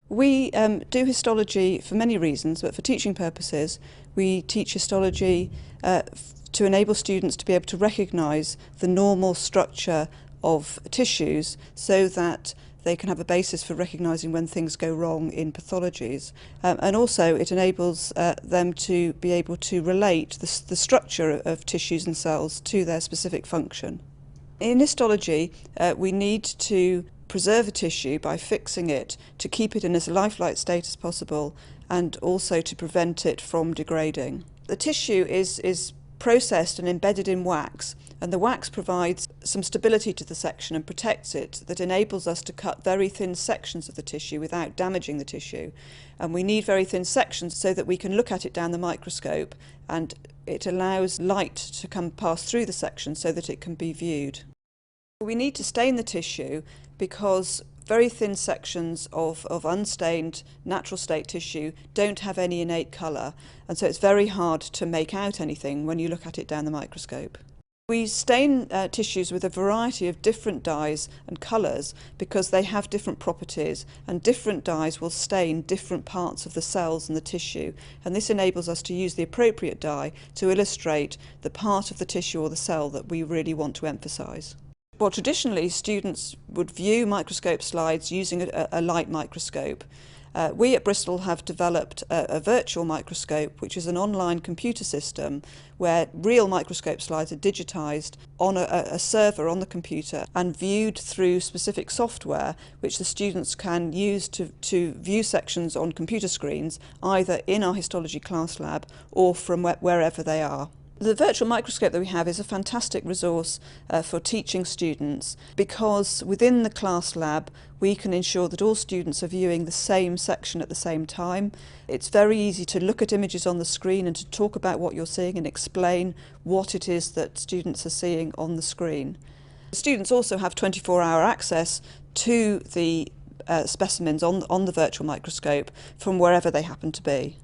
We do histology for many reasons, but for teaching purposes we teach histology to enable students to be able to recognise the normal structure of tissues so that they can have a basis for recognising when things go wrong in pathologies. And also it enables them to be able to relate the structure of tissues and cells to their specific function. In histology we need to preserve a tissue by fixing it to keep it in as lifelike state as possible and also to prevent it from degrading. The tissue is processed and embedded in wax, and the wax provides some stability to the section and protects it, that enables us to cut very thin sections of the tissue without damaging the tissue. And we need very thin sections so that we can look at it down the microscope, and it allows light to pass through the section so that it can be viewed. We need to stain the tissue because very thin sections of unstained natural state tissue don't have any innate colour, and so it's very hard to make out anything when you look at it down the microscope. We stain tissues with a variety of different dyes and colours because they have different properties, and different dyes will stain different parts of the cells and the tissue, and this enables us to use the appropriate dye to illustrate the part of the tissue or the cell that we really want to emphasise. Well, traditionally students would view microscope slides using a light microscope. We at Bristol have developed a virtual microscope, which is an online computer system where real microscope slides are digitised on a server on the computer and viewed through specific software which the students can use to view sections on computer screens, either in our histology class lab or from wherever they are. The virtual microscope that we have is a fantastic resource for teaching students because within the class lab we can ensure that all students are viewing the same section at the same time. It's very easy to look at images on the screen and to talk about what you're seeing and explain what it is that students are seeing on the screen. Students also have 24-hour access to the specimens on the virtual microscope from wherever they happen to be.